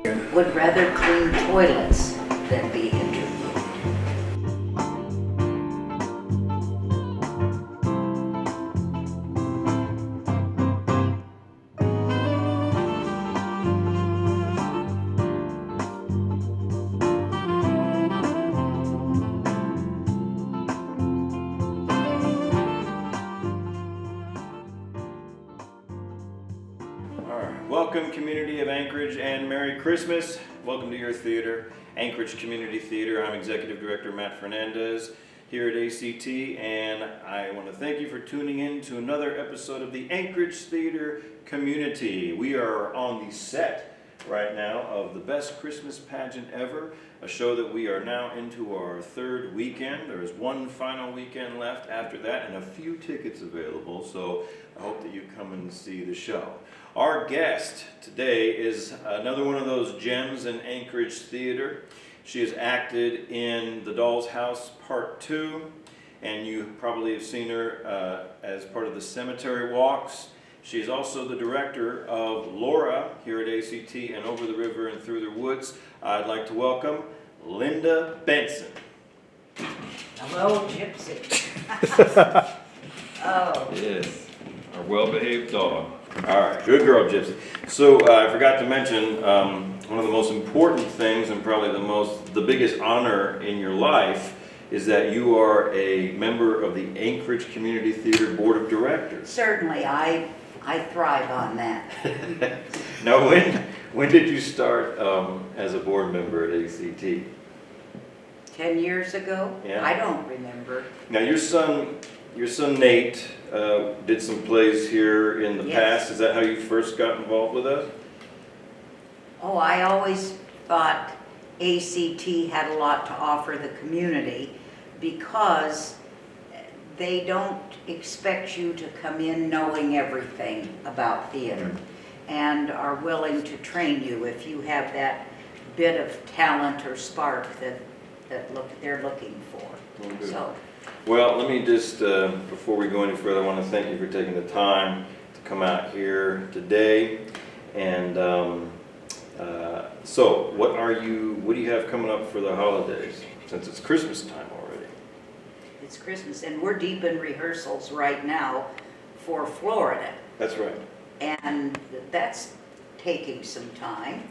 would rather clean toilets than be interviewed. Welcome, community of Anchorage, and Merry Christmas. Welcome to your theater, Anchorage Community Theater. I'm Executive Director Matt Fernandez here at ACT, and I want to thank you for tuning in to another episode of the Anchorage Theater Community. We are on the set right now of the best Christmas pageant ever, a show that we are now into our third weekend. There is one final weekend left after that and a few tickets available, so I hope that you come and see the show. Our guest today is another one of those gems in Anchorage theater. She has acted in The Doll's House Part 2, and you probably have seen her as part of the Cemetery Walks. She's also the director of Laura here at ACT and Over the River and Through the Woods. I'd like to welcome Linda Benson. Hello, Gypsy. Oh. Yes, our well-behaved dog. All right, good girl, Gypsy. So I forgot to mention one of the most important things and probably the biggest honor in your life is that you are a member of the Anchorage Community Theater Board of Directors. Certainly, I thrive on that. Now, when did you start as a board member at ACT? 10 years ago? Yeah. I don't remember. Now, your son Nate did some plays here in the Yes. past. Is that how you first got involved with us? Oh, I always thought ACT had a lot to offer the community because they don't expect you to come in knowing everything about theater and are willing to train you if you have that bit of talent or spark that they're looking for. Okay. So. Well, let me just, before we go any further, I want to thank you for taking the time to come out here today. And so, what do you have coming up for the holidays, since it's Christmas time already? It's Christmas, and we're deep in rehearsals right now for Florida. That's right. And that's taking some time.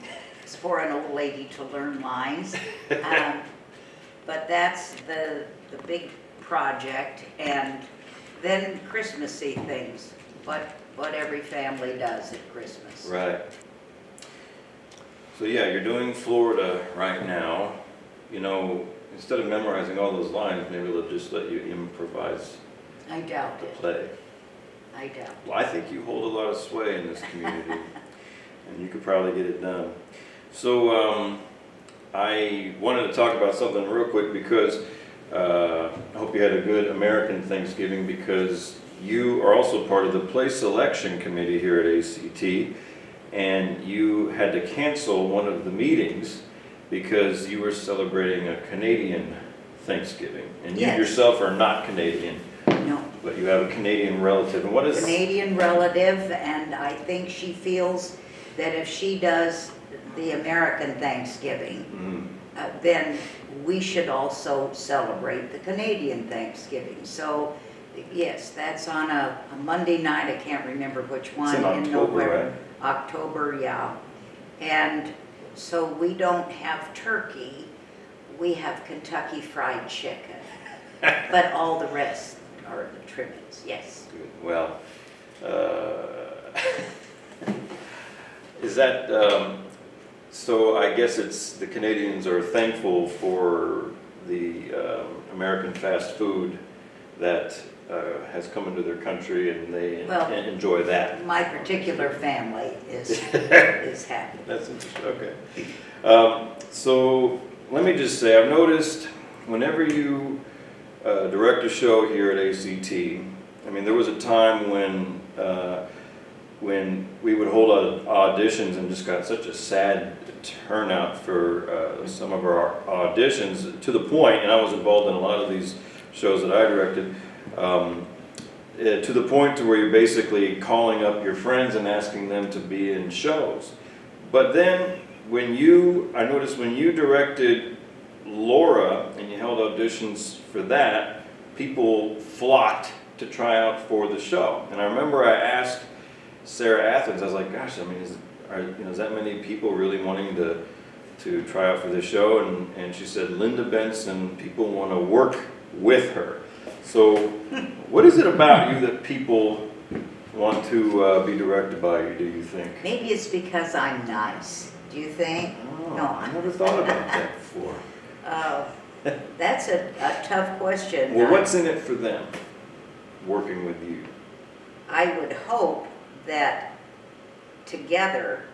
It's for an old lady to learn lines. But that's the big project, and then Christmassy things, what every family does at Christmas. Right. So yeah, you're doing Florida right now. You know, instead of memorizing all those lines, maybe they'll just let you improvise I doubt the it. play. I doubt it. Well, I think you hold a lot of sway in this community, and you could probably get it done. So I wanted to talk about something real quick because I hope you had a good American Thanksgiving, because you are also part of the play selection committee here at ACT, and you had to cancel one of the meetings because you were celebrating a Canadian Thanksgiving, and you Yes. yourself are not Canadian. No. But you have a Canadian relative, and what is... Canadian relative, and I think she feels that if she does the American Thanksgiving, then we should also celebrate the Canadian Thanksgiving. So, yes, that's on a Monday night. I can't remember which one. It's in October, November. right? October, yeah. And so we don't have turkey. We have Kentucky Fried Chicken. But all the rest are the trimmings, yes. Good. Well, is that... So I guess it's the Canadians are thankful for the American fast food that has come into their country, and they enjoy that. My particular family is happy. That's interesting. Okay. So let me just say, I've noticed whenever you direct a show here at ACT, I mean, there was a time when we would hold auditions and just got such a sad turnout for some of our auditions, to the point, and I was involved in a lot of these shows that I directed, to the point to where you're basically calling up your friends and asking them to be in shows. But then I noticed when you directed Laura and you held auditions for that, people flocked to try out for the show. And I remember I asked Sarah Athens, I was like, gosh, I mean, is that many people really wanting to try out for this show? And she said, Linda Benson, people want to work with her. So what is it about you that people want to be directed by you, do you think? Maybe it's because I'm nice. Do you think? Oh, No. I never thought about that before. That's a tough question. Well, what's in it for them, working with you? I would hope that together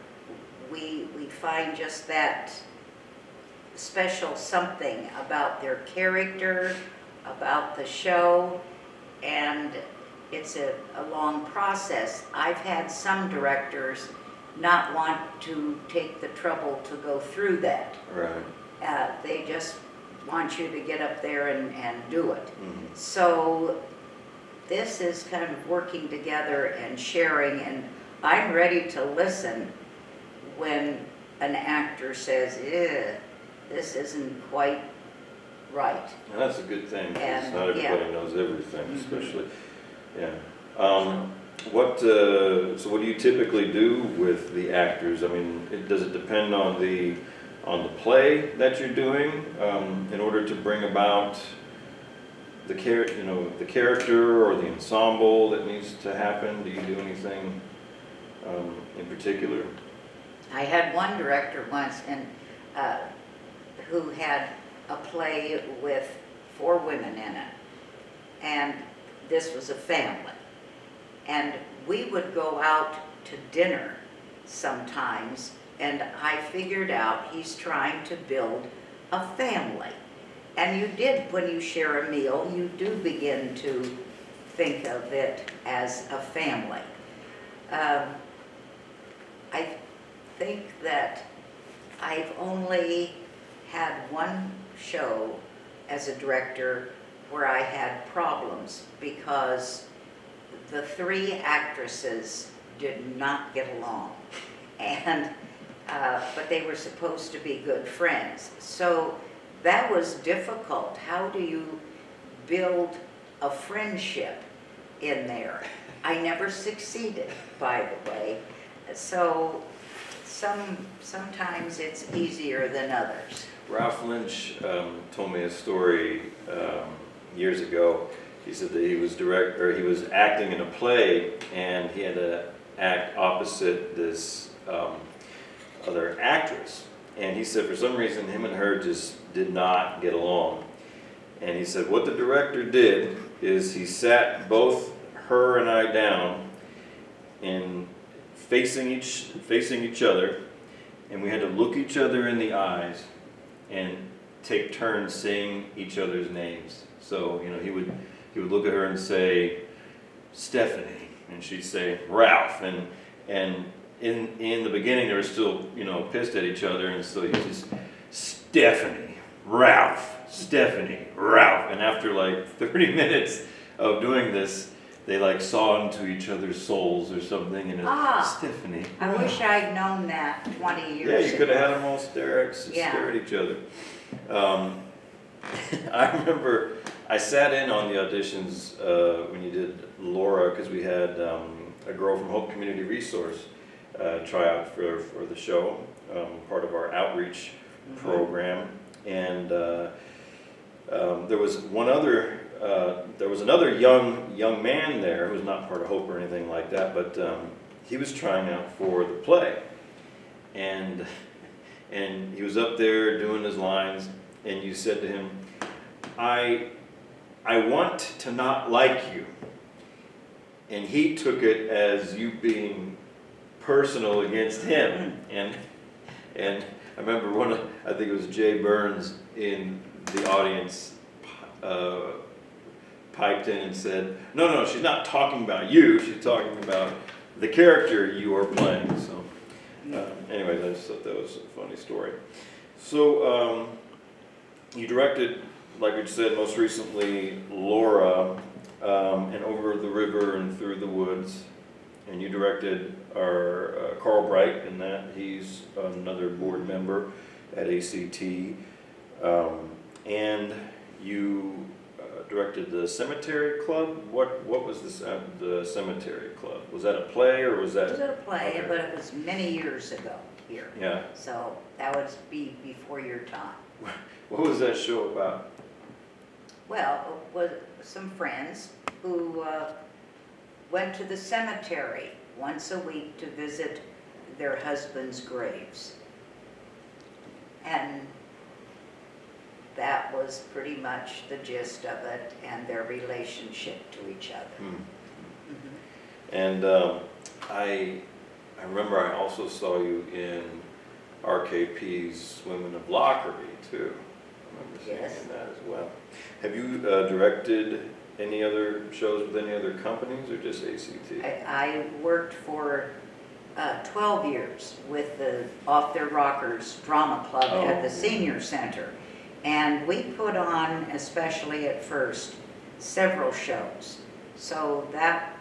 we find just that special something about their character, about the show, and it's a long process. I've had some directors not want to take the trouble to go through that. Right. They just want you to get up there and do it. Mm-hmm. So this is kind of working together and sharing, and I'm ready to listen when an actor says, this isn't quite right. And that's a good thing, because And, not everybody yeah. knows everything, Mhm. especially, yeah. So what do you typically do with the actors? I mean, does it depend on the play that you're doing in order to bring about the character or the ensemble that needs to happen? Do you do anything in particular? I had one director once who had a play with 4 women in it, and this was a family. And we would go out to dinner sometimes, and I figured out he's trying to build a family. And you did, when you share a meal, you do begin to think of it as a family. I think that I've only had one show as a director where I had problems because the 3 actresses did not get along, and but they were supposed to be good friends. So that was difficult. How do you build a friendship in there? I never succeeded, by the way. So sometimes it's easier than others. Ralph Lynch told me a story years ago. He said that he was acting in a play, and he had to act opposite this other actress. And he said for some reason him and her just did not get along. And he said what the director did is he sat both her and I down and facing each other, and we had to look each other in the eyes and take turns saying each other's names. So he would look at her and say Stephanie, and she'd say Ralph, and in the beginning they were still pissed at each other, and so he just Stephanie, Ralph, Stephanie, Ralph, and after like 30 minutes of doing this, they like saw into each other's souls or something, and Stephanie. I wish I'd known that 20 years ago. Yeah, you could have had them all stare at each other. I remember I sat in on the auditions when you did Laura, because we had a girl from Hope Community Resource try out for the show, part of our outreach program, and there was another young man there who was not part of Hope or anything like that, but he was trying out for the play, and he was up there doing his lines, and you said to him, I want to not like you. And he took it as you being personal against him. And I remember I think it was Jay Burns in the audience piped in and said, no, she's not talking about you, she's talking about the character you are playing. So anyways, I just thought that was a funny story. So you directed, like we said, most recently Laura, and Over the River and Through the Woods. and you directed our Carl Bright in that. He's another board member at ACT. And you directed the Cemetery Club. What was this, the Cemetery Club? Was that a play or was that? It was a play, okay. but it was many years ago here. Yeah. So that would be before your time. What was that show about? Well, it was some friends who went to the cemetery once a week to visit their husbands' graves. And that was pretty much the gist of it and their relationship to each other. And I remember I also saw you in RKP's Women of Lockerbie too. I remember seeing Yes. in that as well. Have you directed any other shows with any other companies or just ACT? I worked for 12 years with the Off Their Rockers Drama Club at the Senior Center. And we put on, especially at first, several shows. So that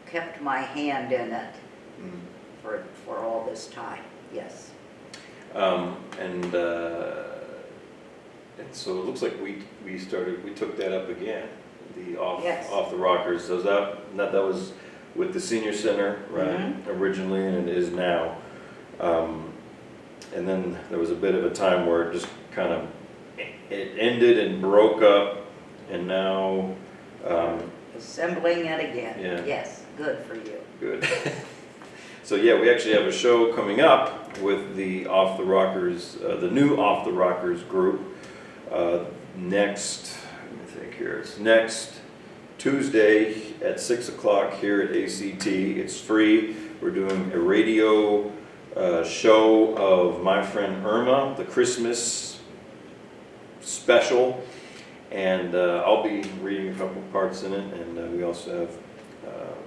kept my hand in it for all this time, yes. And so it looks like we took that up again, the Off the Rockers. So that was with the Senior Center, right, originally, and it is now. And then there was a bit of a time where it just kind of, it ended and broke up, and now... assembling it again. Yeah. Yes, good for you. Good. So yeah, we actually have a show coming up with the Off the Rockers, the new Off the Rockers group. Next, let me think here, it's next Tuesday at 6 o'clock here at ACT. It's free. We're doing a radio show of My Friend Irma, the Christmas special. And I'll be reading a couple parts in it, and we also have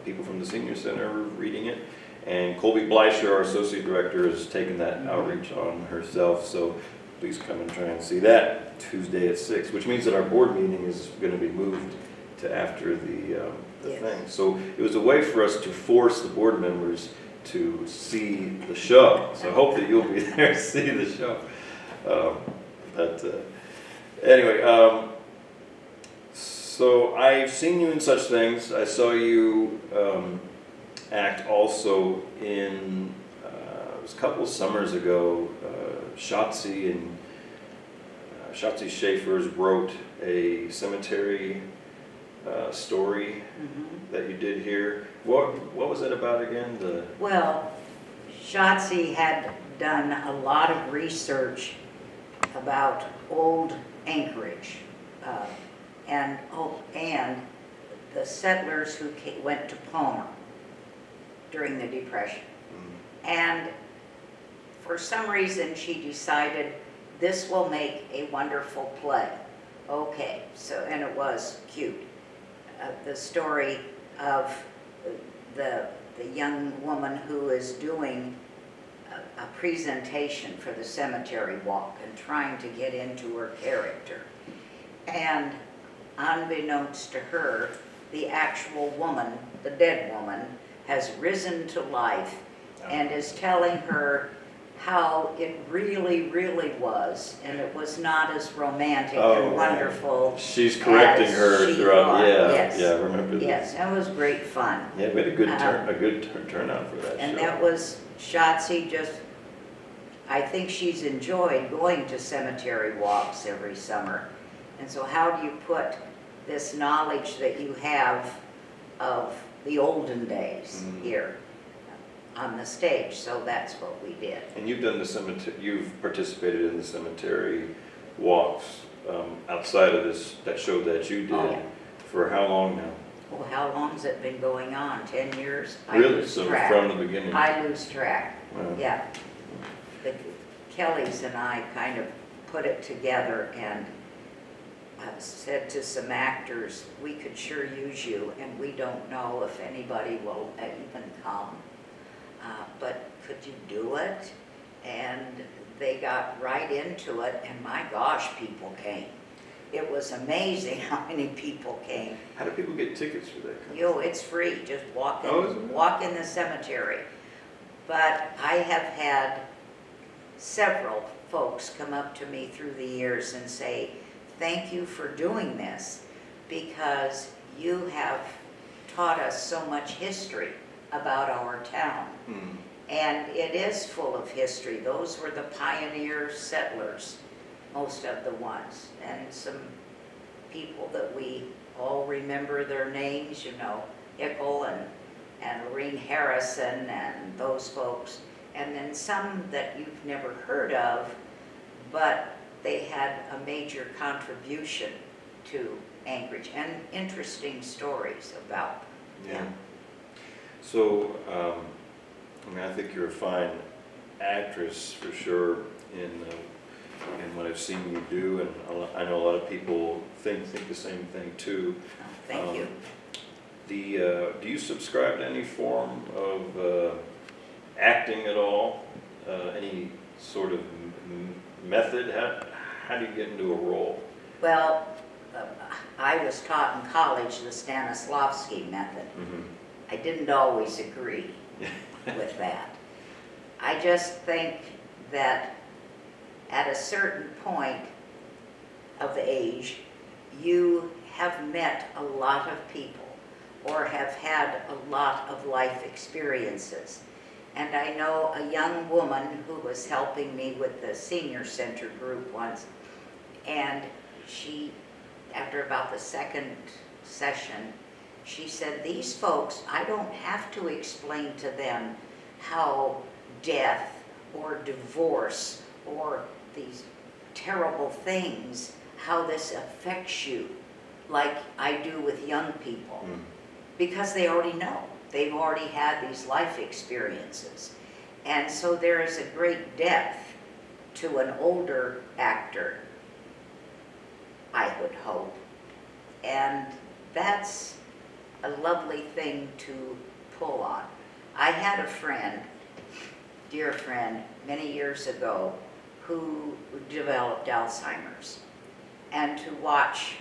people from the Senior Center reading it. And Colby Bleicher, our Associate Director, has taken that outreach on herself, so please come and try and see that Tuesday at 6, which means that our board meeting is going to be moved to after the thing. So it was a way for us to force the board members to see the show. So I hope that you'll be there to see the show. Anyway, so I've seen you in such things. I saw you act also in, it was a couple of summers ago, Shotzi Schaefer's wrote a cemetery story that you did here. What was that about again? Well, Shotzi had done a lot of research about old Anchorage, and the settlers who went to Palmer during the Depression. And for some reason she decided this will make a wonderful play. Okay, so, and it was cute. The story of the young woman who is doing a presentation for the cemetery walk and trying to get into her character. And unbeknownst to her, the actual woman, the dead woman, has risen to life and is telling her how it really, really was, and it was not as romantic and wonderful. She's correcting her throughout. Yes. Yeah, I remember that. Yes, that was great fun. Yeah, we had a good turnout for that and show. that was Shotzi. Just, I think she's enjoyed going to cemetery walks every summer. And so how do you put this knowledge that you have of the olden days here on the stage? So that's what we did. And you've done the cemetery. You've participated in the cemetery walks outside of that show that you did for how long now? Well, how long's it been going on? 10 years? Really? So from the beginning? I lose track. Wow. Yeah. The Kellys and I kind of put it together and said to some actors, we could sure use you, and we don't know if anybody will even come, but could you do it? And they got right into it, and my gosh, people came. it was amazing how many people came. How do people get tickets for that? Kind It's free, just walk in, Oh, is it? walk in the cemetery. But I have had several folks come up to me through the years and say, thank you for doing this, because you have taught us so much history about our town. Hmm. And it is full of history. Those were the pioneer settlers, most of the ones. And some people that we all remember their names, you know, Ickle and Lorene Harrison and those folks. And then some that you've never heard of, but they had a major contribution to Anchorage and interesting stories about them. So, I mean, I think you're a fine actress for sure in what I've seen you do, and I know a lot of people think the same thing too. Oh, thank you. Do you subscribe to any form of acting at all? Any sort of method? How do you get into a role? Well, I was taught in college the Stanislavski method. Mm-hmm. I didn't always agree with that. I just think that at a certain point of age, you have met a lot of people or have had a lot of life experiences. And I know a young woman who was helping me with the senior center group once, and she, after about the second session, she said, these folks, I don't have to explain to them how death or divorce or these terrible things, how this affects you like I do with young people. Mm. Because they already know. They've already had these life experiences. And so there is a great depth to an older actor, I would hope. And that's a lovely thing to pull on. I had a friend, dear friend, many years ago, who developed Alzheimer's. And to watch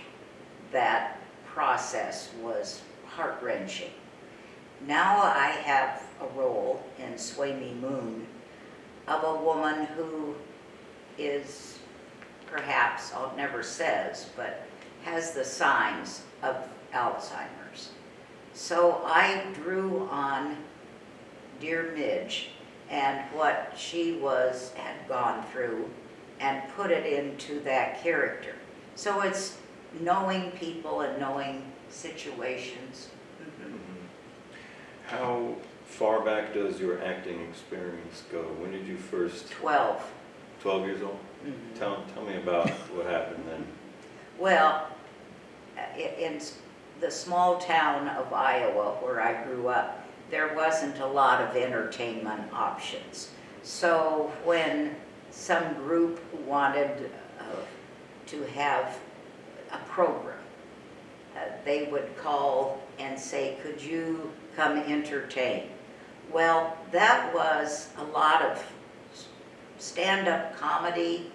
that process was heart-wrenching. Now I have a role in Sway Me Moon of a woman who is perhaps, never says, but has the signs of Alzheimer's. So I drew on dear Midge and what she had gone through and put it into that character. So it's knowing people and knowing situations. Mm-hmm. How far back does your acting experience go? When did you first? 12. 12 years old? Mm-hmm. Tell me about what happened then. Well, in the small town of Iowa where I grew up, there wasn't a lot of entertainment options. So when some group wanted to have a program, they would call and say, could you come entertain? Well, that was a lot of stand-up comedy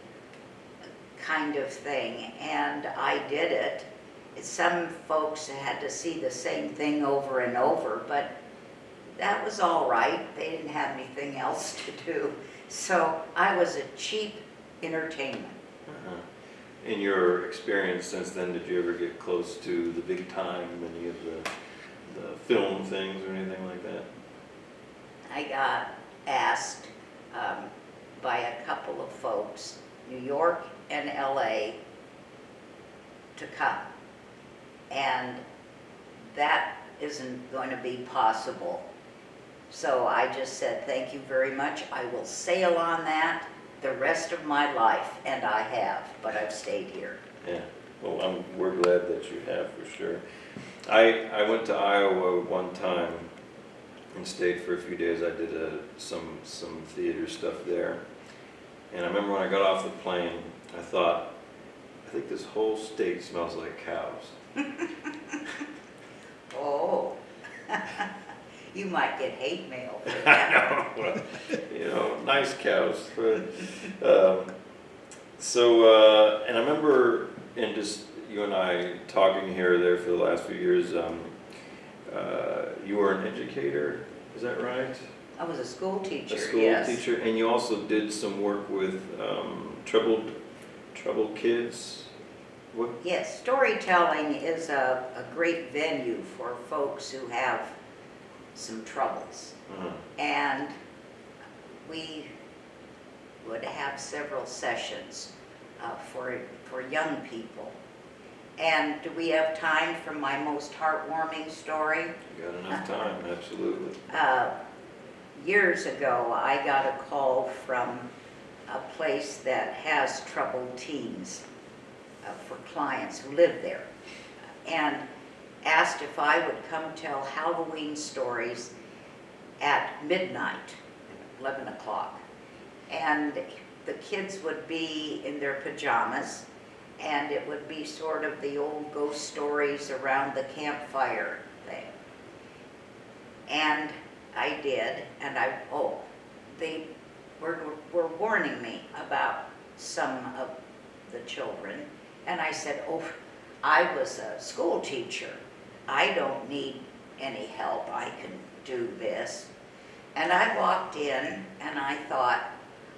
kind of thing, and I did it. Some folks had to see the same thing over and over, but that was all right. They didn't have anything else to do. So I was a cheap entertainment. Uh-huh. In your experience since then, did you ever get close to the big time, any of the film things or anything like that? I got asked by a couple of folks, New York and LA, to come. And that isn't going to be possible. So I just said, thank you very much. I will sail on that the rest of my life, and I have, but I've stayed here. Yeah, well, we're glad that you have, for sure. I went to Iowa one time and stayed for a few days. I did some theater stuff there. And I remember when I got off the plane, I thought, I think this whole state smells like cows. Oh, you might get hate mail for I that. know, well, nice cows. But, and I remember and just you and I talking here or there for the last few years, you were an educator, is that right? I was a school teacher, A school yes. teacher, and you also did some work with troubled kids. What? Yes, storytelling is a great venue for folks who have some troubles. Uh-huh. And we would have several sessions for young people. And do we have time for my most heartwarming story? You got enough time, absolutely. Years ago, I got a call from a place that has troubled teens for clients who live there, and asked if I would come tell Halloween stories at midnight, 11 o'clock. And the kids would be in their pajamas, and it would be sort of the old ghost stories around the campfire thing. And I did, and they were warning me about some of the children. And I said, oh, I was a school teacher. I don't need any help. I can do this. And I walked in and I thought,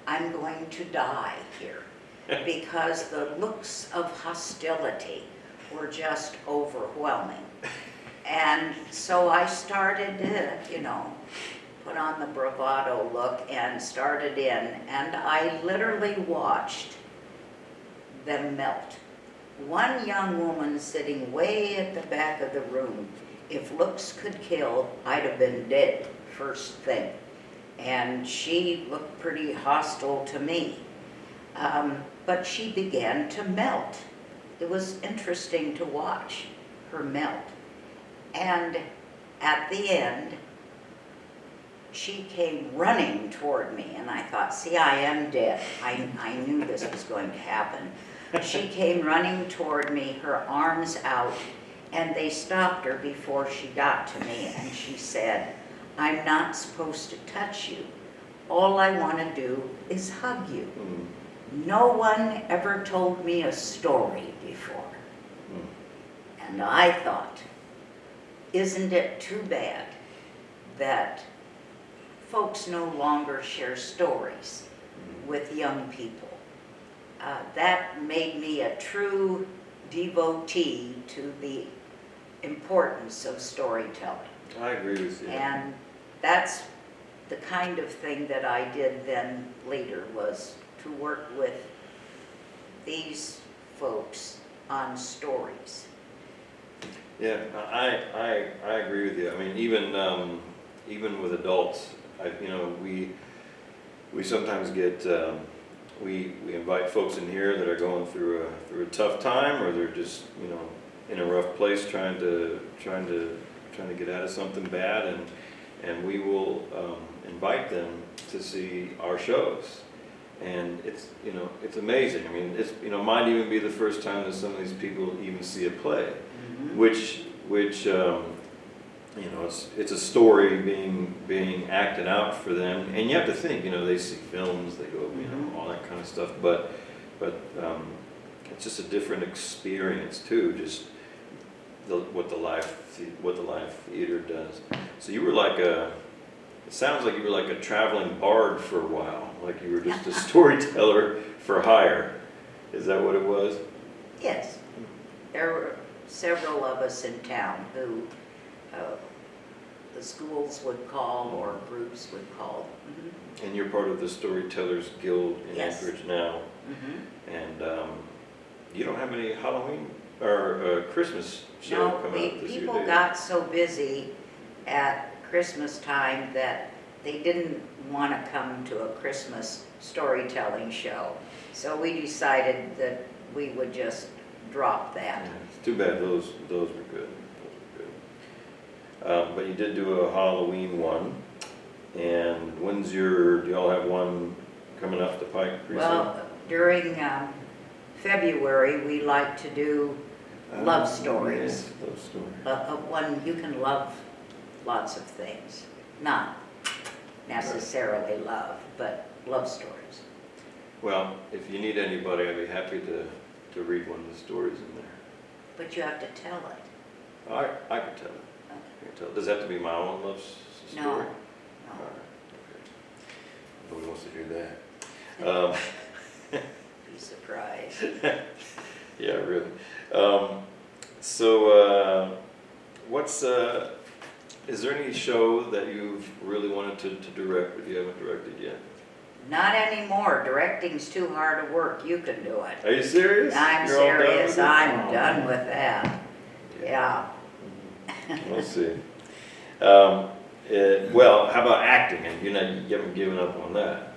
I'm going to die here because the looks of hostility were just overwhelming. And so I started to, put on the bravado look and started in, and I literally watched them melt. One young woman sitting way at the back of the room, if looks could kill, I'd have been dead first thing. And she looked pretty hostile to me. But she began to melt. It was interesting to watch her melt. And at the end, she came running toward me, and I thought, see, I am dead. I knew this was going to happen. She came running toward me, her arms out, and they stopped her before she got to me, and she said, I'm not supposed to touch you. All I want to do is hug you. No one ever told me a story before. And I thought, isn't it too bad that folks no longer share stories with young people? That made me a true devotee to the importance of storytelling. I agree with you. And that's the kind of thing that I did then later, was to work with these folks on stories. Yeah, I agree with you. I mean, even with adults, we sometimes get we invite folks in here that are going through a tough time, or they're just in a rough place trying to get out of something bad, and we will invite them to see our shows. And it's amazing. I mean, might even be the first time that some of these people even see a play, which it's a story being acted out for them. And you have to think, they see films, they go, all that kind of stuff. But it's just a different experience too. Just what the live theater does. So you were it sounds like you were like a traveling bard for a while, like you were just a storyteller for hire. Is that what it was? Yes. There were several of us in town who the schools would call or groups would call. And you're part of the Storytellers Guild in Yes. Anchorage now. And you don't have any Halloween or Christmas show coming up this year, people do you? got so busy at Christmas time that they didn't want to come to a Christmas storytelling show. So we decided that we would just drop that. Yeah, it's too bad. Those were good. But you did do a Halloween one. And do y'all have one coming up the pike pretty soon? Well, during February, we like to do love stories. Yes, love stories. One you can love lots of things, not necessarily love, but love stories. Well, if you need anybody, I'd be happy to to read one of the stories in there. But you have to tell it. I can tell it. I can tell it. Does it have to be my own love story? No. All No. right. Okay. Nobody wants to hear that. Be surprised. Yeah, really. So, is there any show that you've really wanted to direct but you haven't directed yet? Not anymore. Directing's too hard to work. You can do it. Are you serious? I'm You're all done serious. with it? I'm Oh. done with that. Yeah. We'll see. Well, how about acting? And you haven't given up on that.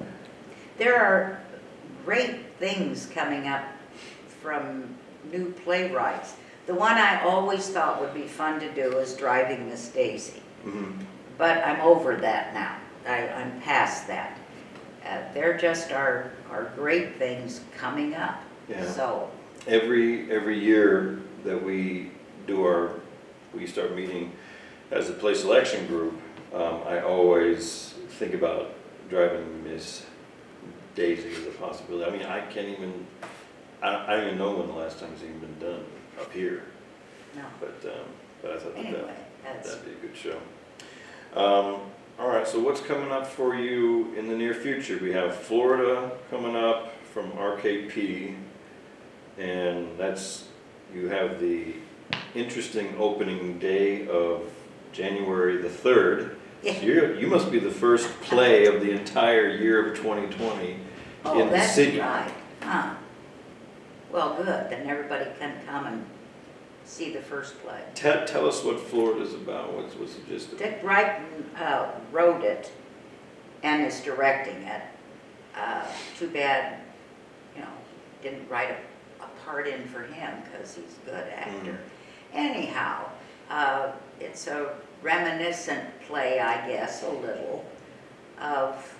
There are great things coming up from new playwrights. The one I always thought would be fun to do is Driving Miss Daisy. Mm-hmm. But I'm over that now. I'm past that. There just are great things coming up. Yeah. So, Every year that we start meeting as a play selection group, I always think about Driving Miss Daisy as a possibility. I mean, I don't even know when the last time it's even been done up here. no. But I thought Anyway, that's that'd be a good show. All right, so what's coming up for you in the near future? We have Florida coming up from RKP, and you have the interesting opening day of January the 3rd. Yeah. So you must be the first play of the entire year of 2020 in the that's city. right. Huh. Well, good. Then everybody can come and see the first play. Tell us what Florida's about. What's the gist of it? Dick Brighton wrote it and is directing it. Too bad, didn't write a part in for him because he's a good actor. Anyhow, it's a reminiscent play, I guess, a little, of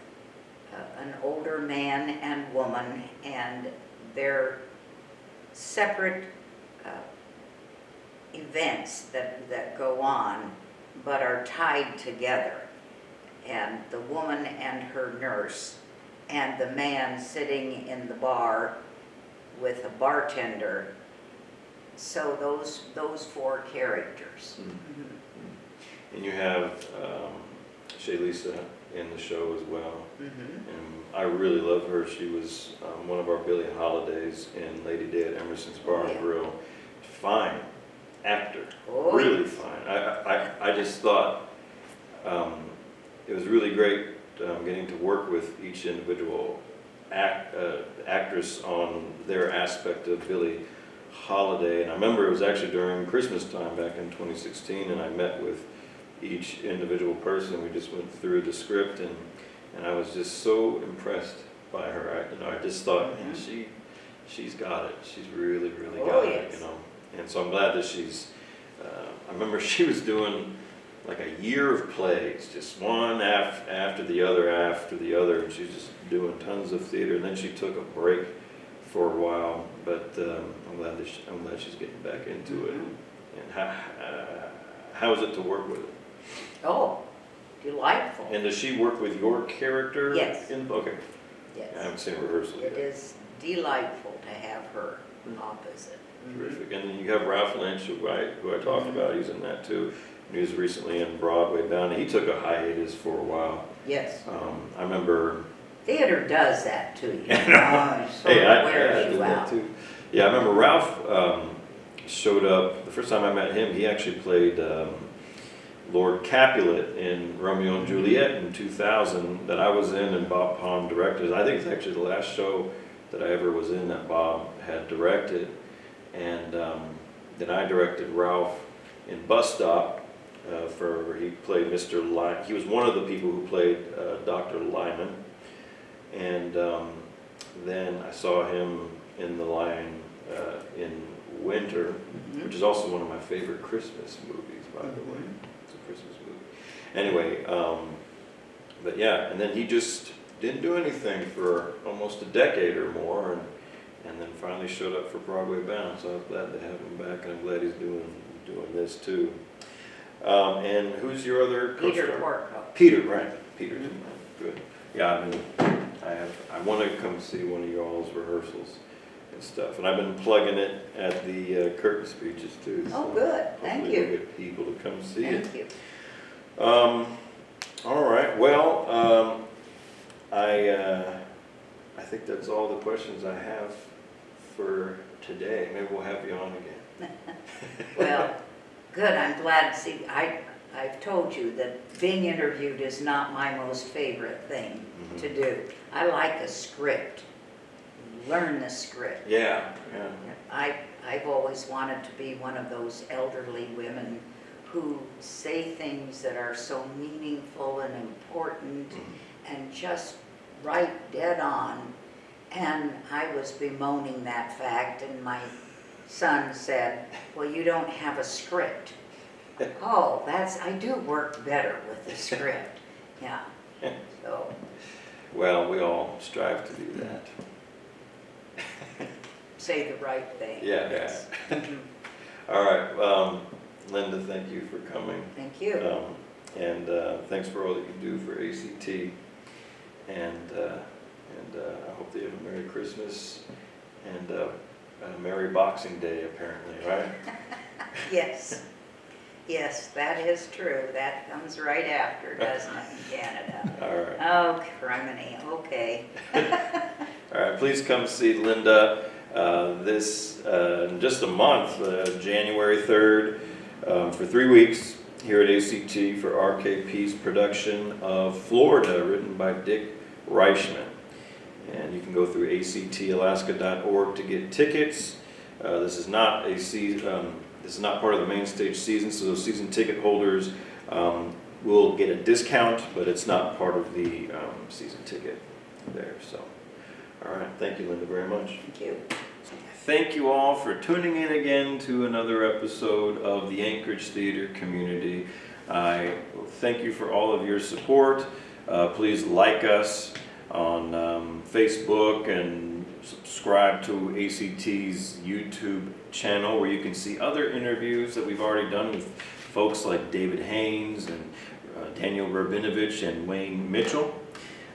an older man and woman and their separate events that go on but are tied together, and the woman and her nurse and the man sitting in the bar with a bartender. So those four characters. Mm-hmm. And you have Shay Lisa in the show as well. Mm-hmm. And I really love her. She was one of our Billie Holidays in Lady Day at Emerson's Bar and Grill. Fine actor, really fine. I just thought it was really great getting to work with each individual actress on their aspect of Billie Holiday. And I remember it was actually during Christmas time back in 2016, and I met with each individual person. We just went through the script, and I was just so impressed by her. I just thought, she's got it. She's really got it. And so I'm glad that she's. I remember she was doing like a year of plays, just one after the other, and she's just doing tons of theater. And then she took a break for a while, but I'm glad she's getting back into it. And how is it to work with it? Oh, delightful. And does she work with your character? Yes. Okay. Yes. I haven't seen rehearsal yet. It is delightful to have her opposite. Terrific. And then you have Ralph Lynch, who I talked about. He's in that too. He was recently in Broadway Bound. He took a hiatus for a while. Yes. I remember. Theater does that to you. I Wears did you out. that too. Yeah, I remember Ralph showed up. The first time I met him, he actually played Lord Capulet in Romeo and Juliet in 2000 that I was in, and Bob Palm directed. I think it's actually the last show that I ever was in that Bob had directed. And then I directed Ralph in Bus Stop. He played Mr. Lyman. He was one of the people who played Dr. Lyman. And then I saw him in The Lion in Winter, which is also one of my favorite Christmas movies, by the way. It's a Christmas movie. Anyway, but yeah, and then he just didn't do anything for almost a decade or more, and then finally showed up for Broadway Bound. So I was glad to have him back, and I'm glad he's doing this too. And who's your other co-star? Peter Porco. Peter, right? Peter's good. Yeah, I want to come see one of y'all's rehearsals. and stuff. And I've been plugging it at the curtain speeches too. Oh, so good. Thank hopefully we'll you. get people to come see it. Thank you. All right. Well, I think that's all the questions I have for today. Maybe we'll have you on again. Well, good. I'm glad to see. I've told you that being interviewed is not my most favorite thing to do. I like a script. Learn the script. Yeah. I've always wanted to be one of those elderly women who say things that are so meaningful and important and just right dead on. And I was bemoaning that fact, and my son said, well, you don't have a script. Oh, I do work better with the script. Yeah. So. Well, we all strive to do that. Say the right thing. Yeah. Yes. All right. Linda, thank you for coming. Thank you. And thanks for all that you do for ACT. And I hope that you have a Merry Christmas and a Merry Boxing Day, apparently, right? Yes. Yes, that is true. That comes right after, doesn't it, in Canada? All right. Oh, criminy. Okay. All right, please come see Linda in just a month, January 3rd, for 3 weeks here at ACT for RKP's production of Florida, written by Dick Reichman. And you can go through actalaska.org to get tickets. This is not this is not part of the main stage season, so those season ticket holders will get a discount, but it's not part of the season ticket there. So, all right, thank you, Linda, very much. Thank you. Thank you all for tuning in again to another episode of the Anchorage Theater Community. I thank you for all of your support. Please like us on Facebook and subscribe to ACT's YouTube channel, where you can see other interviews that we've already done with folks like David Haynes and Daniel Rabinovich and Wayne Mitchell.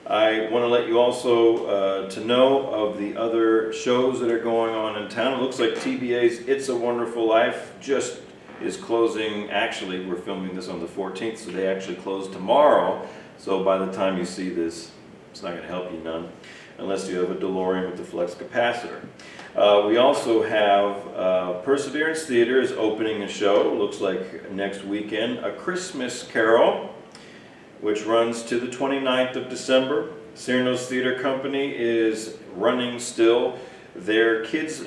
I want to let you also to know of the other shows that are going on in town. It looks like TBA's It's a Wonderful Life just is closing. Actually, we're filming this on the 14th, so they actually close tomorrow. So by the time you see this, it's not going to help you none, unless you have a DeLorean with the flex capacitor. We also have Perseverance Theater is opening a show, looks like next weekend, A Christmas Carol, which runs to the 29th of December. Cyrano's Theater Company is running still their kids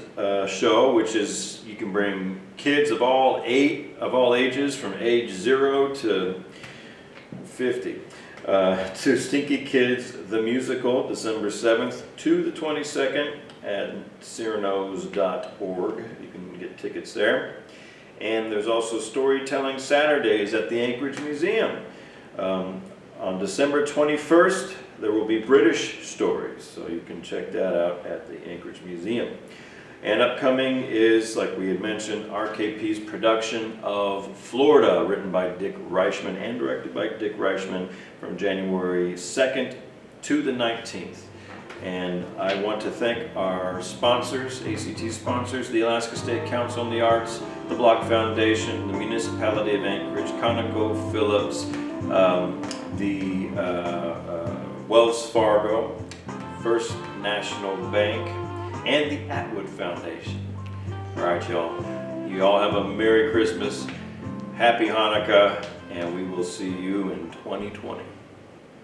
show, which is, you can bring kids of all ages, from age 0 to 50. To Stinky Kids the Musical, December 7th to the 22nd at cyranos.org. You can get tickets there. And there's also Storytelling Saturdays at the Anchorage Museum. On December 21st, there will be British stories, so you can check that out at the Anchorage Museum. And upcoming is, like we had mentioned, RKP's production of Florida, written by Dick Reichman and directed by Dick Reichman, from January 2nd to the 19th. And I want to thank our sponsors, ACT sponsors, the Alaska State Council on the Arts, the Block Foundation, the Municipality of Anchorage, ConocoPhillips, the Wells Fargo, First National Bank, and the Atwood Foundation. All right, y'all. You all have a Merry Christmas, Happy Hanukkah, and we will see you in 2020.